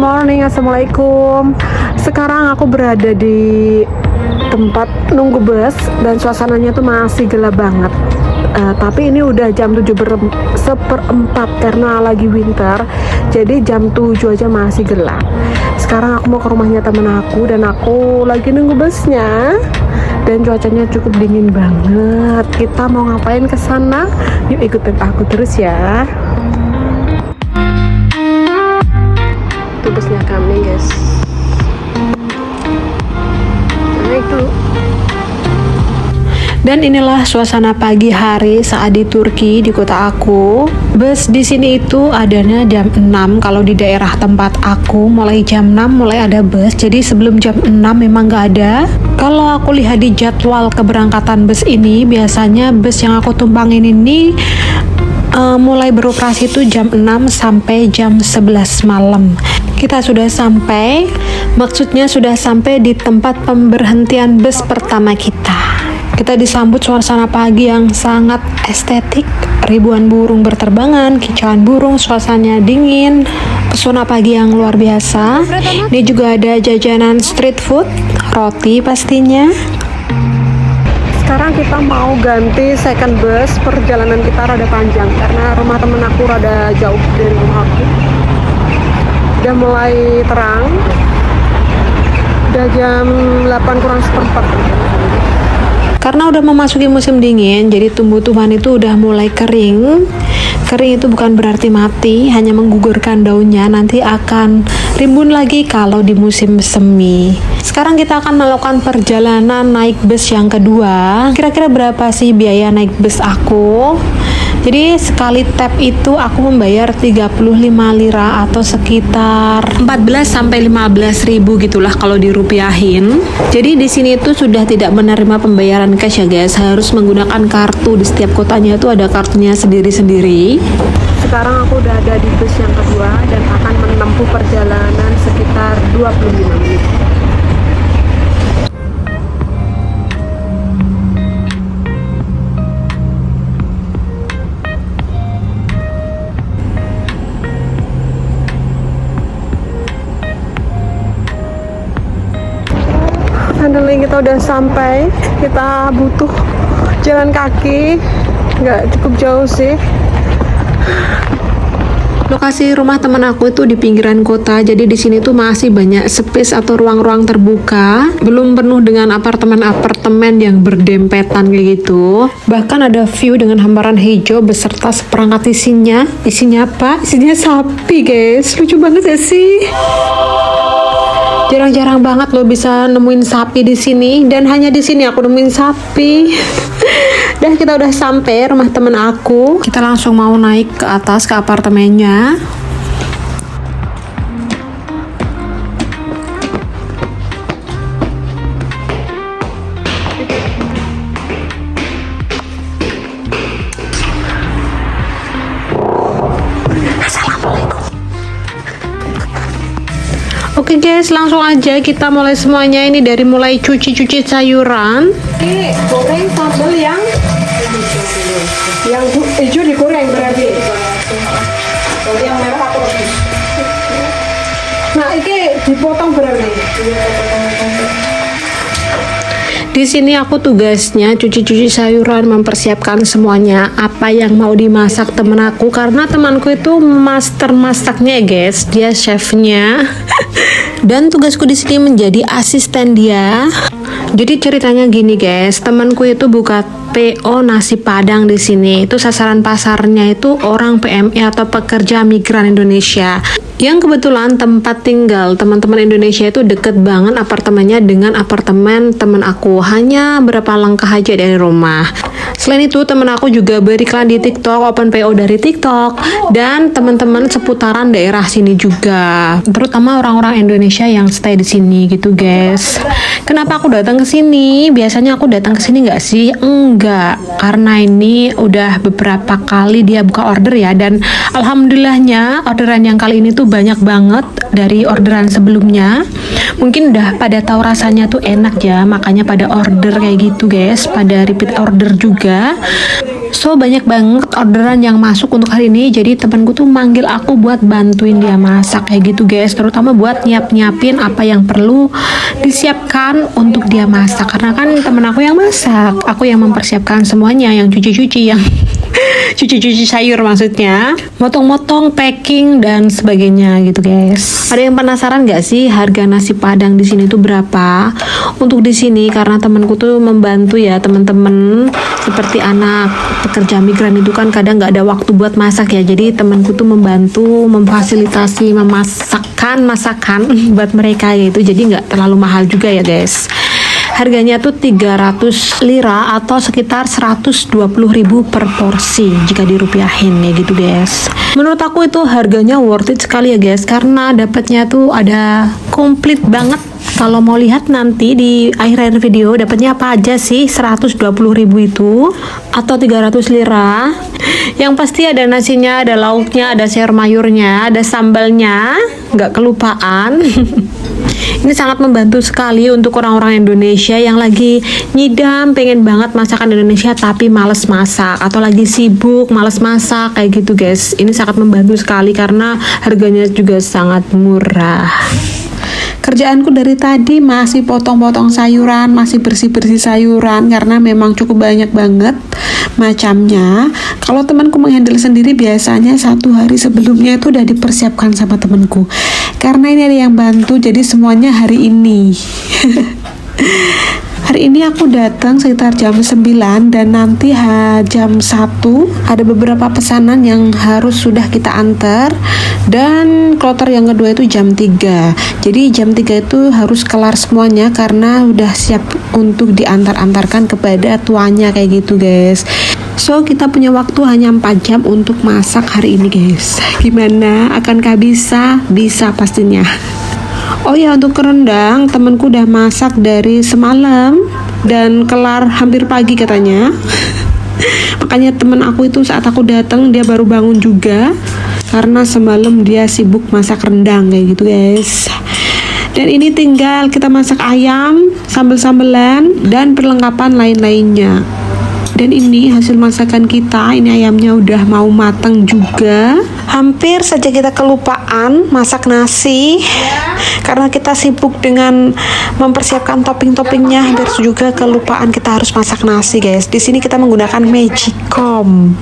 morning, assalamualaikum. Sekarang aku berada di tempat nunggu bus dan suasananya tuh masih gelap banget. Tapi ini udah jam 7:04 karena lagi winter, jadi jam 7 aja masih gelap. Sekarang aku mau ke rumahnya temen aku dan aku lagi nunggu busnya. Dan cuacanya cukup dingin banget. Kita mau ngapain ke sana? Yuk ikutin aku terus ya. Itu busnya kami, guys. Naik dulu. Dan inilah suasana pagi hari saat di Turki, di kota aku. Bus di sini itu adanya jam 6. Kalau di daerah tempat aku mulai jam 6 mulai ada bus. Jadi sebelum jam 6 memang gak ada. Kalau aku lihat di jadwal keberangkatan bus ini, biasanya bus yang aku tumpangin ini mulai beroperasi itu jam 6 sampai jam 11 malam. Kita sudah sampai, maksudnya sudah sampai di tempat pemberhentian bus pertama kita. Kita disambut suasana pagi yang sangat estetik, ribuan burung berterbangan, kicauan burung, suasananya dingin, pesona pagi yang luar biasa. Ini juga ada jajanan street food, roti pastinya. Sekarang kita mau ganti second bus, perjalanan kita rada panjang karena rumah temen aku rada jauh dari rumah aku. Udah mulai terang, udah jam 8 kurang seperempat. Karena udah memasuki musim dingin, jadi tumbuh-tumbuhan itu udah mulai kering. Kering itu bukan berarti mati, hanya menggugurkan daunnya, nanti akan rimbun lagi kalau di musim semi. Sekarang kita akan melakukan perjalanan naik bus yang kedua. Kira-kira berapa sih biaya naik bus aku? Jadi sekali tap itu aku membayar 35 lira atau sekitar 14 sampai 15 ribu gitulah kalau dirupiahin. Jadi di sini itu sudah tidak menerima pembayaran cash ya guys, harus menggunakan kartu. Di setiap kotanya itu ada kartunya sendiri-sendiri. Sekarang aku udah ada di bus yang kedua dan akan menempuh perjalanan sekitar 25 menit. Finally kita udah sampai. Kita butuh jalan kaki, nggak cukup jauh sih. Lokasi rumah teman aku itu di pinggiran kota, jadi di sini tuh masih banyak space atau ruang-ruang terbuka, belum penuh dengan apartemen-apartemen yang berdempetan kayak gitu. Bahkan ada view dengan hamparan hijau beserta seperangkat isinya. Isinya apa? Isinya sapi guys, lucu banget ya sih. Jarang-jarang banget lo bisa nemuin sapi di sini, dan hanya di sini aku nemuin sapi. Dan kita udah sampai rumah temen aku. Kita langsung mau naik ke atas ke apartemennya. Oke guys, langsung aja kita mulai semuanya. Ini dari mulai cuci-cuci sayuran. Ini goreng sambal yang hijau digoreng berarti. Kalau yang merah aku lebih. Nah, ini dipotong berarti. Di sini aku tugasnya cuci-cuci sayuran, mempersiapkan semuanya apa yang mau dimasak temen aku, karena temanku itu master masaknya guys, dia chefnya. Dan tugasku di sini menjadi asisten dia. Jadi ceritanya gini guys, temanku itu buka PO nasi Padang di sini. Itu sasaran pasarnya itu orang PMI atau pekerja migran Indonesia. Yang kebetulan tempat tinggal teman-teman Indonesia itu deket banget apartemennya dengan apartemen teman aku, hanya berapa langkah aja dari rumah. Selain itu teman aku juga beriklan di TikTok, open PO dari TikTok, dan teman-teman seputaran daerah sini juga, terutama orang-orang Indonesia yang stay di sini gitu guys. Kenapa aku datang ke sini? Biasanya aku datang ke sini nggak sih? Enggak, karena ini udah beberapa kali dia buka order ya, dan alhamdulillahnya orderan yang kali ini tuh banyak banget dari orderan sebelumnya. Mungkin udah pada tahu rasanya tuh enak ya, makanya pada order kayak gitu guys, pada repeat order juga. So banyak banget orderan yang masuk untuk hari ini, jadi temanku tuh manggil aku buat bantuin dia masak kayak gitu guys, terutama buat nyiapin apa yang perlu disiapkan untuk dia masak, karena kan temen aku yang masak, aku yang mempersiapkan semuanya, yang cuci-cuci, yang cuci-cuci sayur maksudnya, motong-motong, packing dan sebagainya gitu guys. Ada yang penasaran nggak sih harga nasi Padang di sini tuh berapa? Untuk di sini karena temanku tuh membantu ya teman-teman, seperti anak pekerja migran itu kan kadang nggak ada waktu buat masak ya, jadi temanku tuh membantu memfasilitasi memasakkan masakan buat mereka gitu, jadi nggak terlalu mahal juga ya guys. Harganya tuh 300 lira atau sekitar 120.000 per porsi jika dirupiahin ya gitu guys. Menurut aku itu harganya worth it sekali ya guys, karena dapatnya tuh ada komplit banget. Kalau mau lihat nanti di akhir-akhir video dapatnya apa aja sih 120.000 itu atau 300 lira. Yang pasti ada nasinya, ada lauknya, ada sayur mayurnya, ada sambalnya, nggak kelupaan. Ini sangat membantu sekali untuk orang-orang Indonesia yang lagi nyidam pengen banget masakan Indonesia tapi males masak, atau lagi sibuk males masak kayak gitu guys. Ini sangat membantu sekali karena harganya juga sangat murah. Kerjaanku dari tadi masih potong-potong sayuran, masih bersih-bersih sayuran karena memang cukup banyak banget macamnya. Kalau temanku menghandle sendiri biasanya 1 hari sebelumnya itu udah dipersiapkan sama temanku. Karena ini ada yang bantu, jadi semuanya hari ini. Hari ini aku datang sekitar jam 9 dan nanti jam 1 ada beberapa pesanan yang harus sudah kita antar, dan kloter yang kedua itu jam 3. Jadi jam 3 itu harus kelar semuanya karena udah siap untuk diantar-antarkan kepada tuanya kayak gitu guys. So kita punya waktu hanya 4 jam untuk masak hari ini guys. Gimana? Akankah bisa? Bisa pastinya. Oh ya, untuk rendang temanku udah masak dari semalam dan kelar hampir pagi katanya. Makanya temen aku itu saat aku datang dia baru bangun juga karena semalam dia sibuk masak rendang kayak gitu guys. Dan ini tinggal kita masak ayam, sambal-sambelan dan perlengkapan lain-lainnya. Dan ini hasil masakan kita, ini ayamnya udah mau matang juga. Hampir saja kita kelupaan masak nasi karena kita sibuk dengan mempersiapkan topping-toppingnya. Hampir juga kelupaan kita harus masak nasi guys. Di sini kita menggunakan magicom.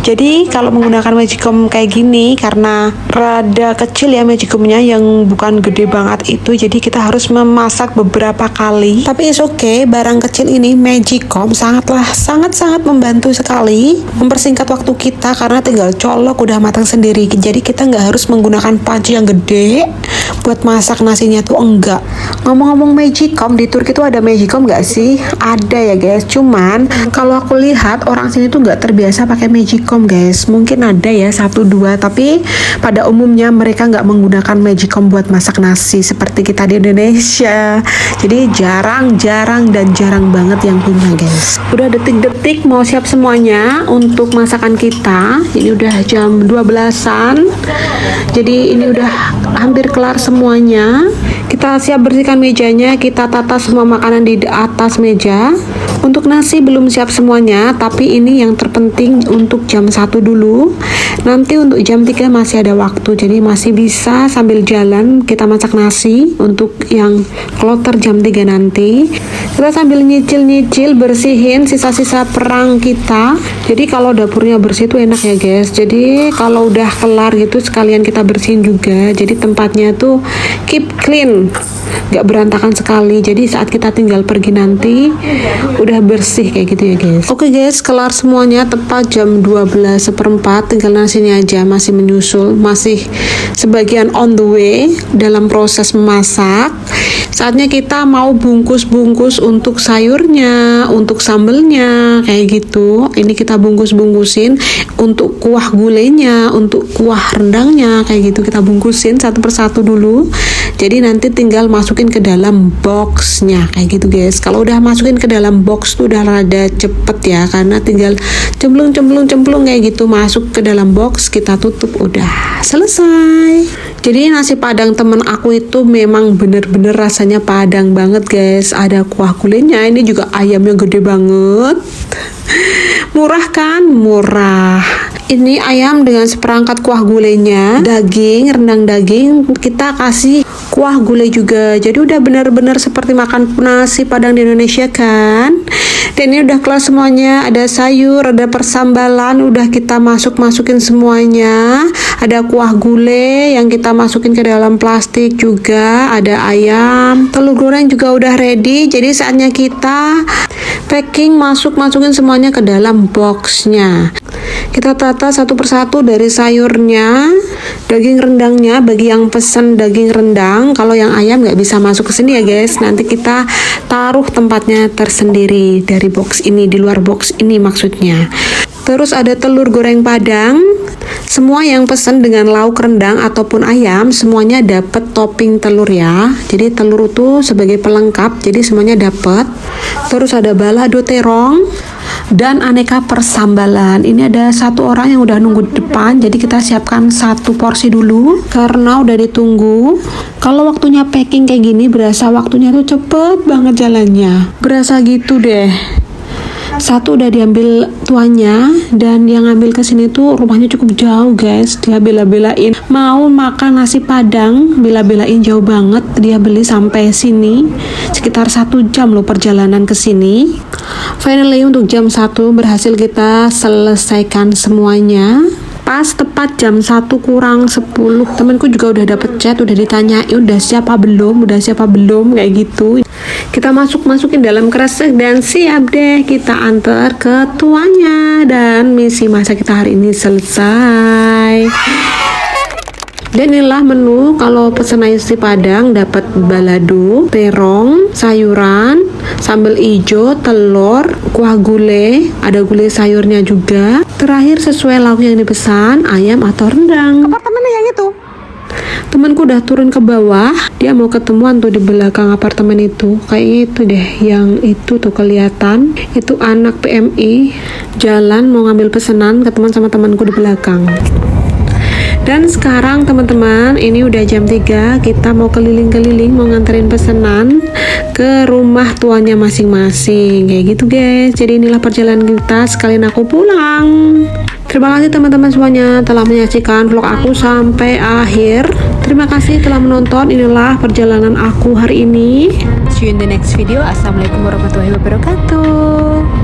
Jadi kalau menggunakan magicom kayak gini, karena rada kecil ya magicomnya, yang bukan gede banget itu, jadi kita harus memasak beberapa kali. Tapi it's okay, barang kecil ini magicom sangat-sangat membantu sekali mempersingkat waktu kita karena tinggal colok udah matang sendiri. Jadi kita nggak harus menggunakan panci yang gede buat masak nasinya tuh, enggak. Ngomong-ngomong magicom, di Turki tuh ada magicom nggak sih? Ada ya guys, cuman kalau aku lihat orang sini tuh nggak terbiasa pakai magicom guys. Mungkin ada ya 1-2, tapi pada umumnya mereka nggak menggunakan magicom buat masak nasi seperti kita di Indonesia. Jadi jarang banget yang punya guys. Udah detik-detik mau siap semuanya untuk masakan kita. Ini udah jam 12-an. Jadi ini udah hampir kelar semuanya. Kita siap bersihkan mejanya, kita tata semua makanan di atas meja. Untuk nasi belum siap semuanya, tapi ini yang terpenting untuk jam 1 dulu. Nanti untuk jam 3 masih ada waktu, jadi masih bisa sambil jalan kita masak nasi untuk yang kloter jam 3 nanti. Kita sambil nyicil-nyicil bersihin sisa-sisa perang kita. Jadi kalau dapurnya bersih tuh enak ya guys. Jadi kalau udah kelar gitu sekalian kita bersihin juga. Jadi tempatnya tuh keep clean, gak berantakan sekali. Jadi saat kita tinggal pergi nanti udah bersih kayak gitu ya guys. Oke guys, kelar semuanya tepat jam 12:04. Tinggal nasinya aja masih menyusul, masih sebagian on the way dalam proses memasak. Saatnya kita mau bungkus-bungkus untuk sayurnya, untuk sambelnya kayak gitu. Ini kita bungkus-bungkusin untuk kuah gulainya, untuk kuah rendangnya kayak gitu, kita bungkusin satu persatu dulu. Jadi nanti tinggal masukin ke dalam boxnya kayak gitu guys. Kalau udah masukin ke dalam box tuh udah rada cepet ya, karena tinggal cemplung kayak gitu masuk ke dalam box, kita tutup, udah selesai. Jadi nasi padang temen aku itu memang bener-bener rasanya padang banget guys. Ada kuah gulainya, ini juga ayamnya gede banget. Murah kan? Murah. Ini ayam dengan seperangkat kuah gulainya, daging, rendang daging, kita kasih kuah gulai juga. Jadi udah bener-bener seperti makan nasi padang di Indonesia kan. Dan ini udah kelas semuanya, ada sayur, ada persambalan, udah kita masukin semuanya. Ada kuah gulai yang kita masukin ke dalam plastik juga, ada ayam, telur goreng juga udah ready. Jadi saatnya kita packing, masukin semuanya ke dalam boxnya. Kita tata satu persatu dari sayurnya, daging rendangnya bagi yang pesen daging rendang. Kalau yang ayam nggak bisa masuk ke sini ya guys, nanti kita taruh tempatnya tersendiri dari box ini, di luar box ini maksudnya. Terus ada telur goreng padang. Semua yang pesen dengan lauk rendang ataupun ayam semuanya dapat topping telur ya. Jadi telur itu sebagai pelengkap, jadi semuanya dapat. Terus ada balado terong dan aneka persambalan. Ini ada satu orang yang udah nunggu di depan, jadi kita siapkan satu porsi dulu karena udah ditunggu. Kalau waktunya packing kayak gini berasa waktunya tuh cepet banget jalannya, berasa gitu deh. Satu udah diambil tuanya, dan yang ngambil ke sini tuh rumahnya cukup jauh guys. Dia bela-belain mau makan nasi padang, bela-belain jauh banget. Dia beli sampai sini sekitar 1 jam loh perjalanan ke sini. Finally untuk jam 1 berhasil kita selesaikan semuanya. Pas tepat jam 1 kurang 10, temanku juga udah dapet chat, udah ditanyain udah siapa belum, kayak gitu. Kita masukin dalam kresek dan siap deh kita antar ke tuanya, dan misi masak kita hari ini selesai. Dan inilah menu. Kalau pesen nasi padang dapat balado, terong, sayuran, sambal ijo, telur, kuah gulai, ada gulai sayurnya juga. Terakhir sesuai lauk yang dipesan, ayam atau rendang. Apartemennya yang itu. Temanku udah turun ke bawah, dia mau ketemuan tuh di belakang apartemen itu. Kayaknya itu deh, yang itu tuh kelihatan. Itu anak PMI jalan mau ngambil pesanan, ketemuan sama temanku di belakang. Dan sekarang teman-teman, ini udah jam 3, kita mau keliling-keliling, mau nganterin pesanan ke rumah tuanya masing-masing, kayak gitu guys. Jadi inilah perjalanan kita, sekalian aku pulang. Terima kasih teman-teman semuanya telah menyaksikan vlog aku sampai akhir. Terima kasih telah menonton, inilah perjalanan aku hari ini. See you in the next video. Assalamualaikum warahmatullahi wabarakatuh.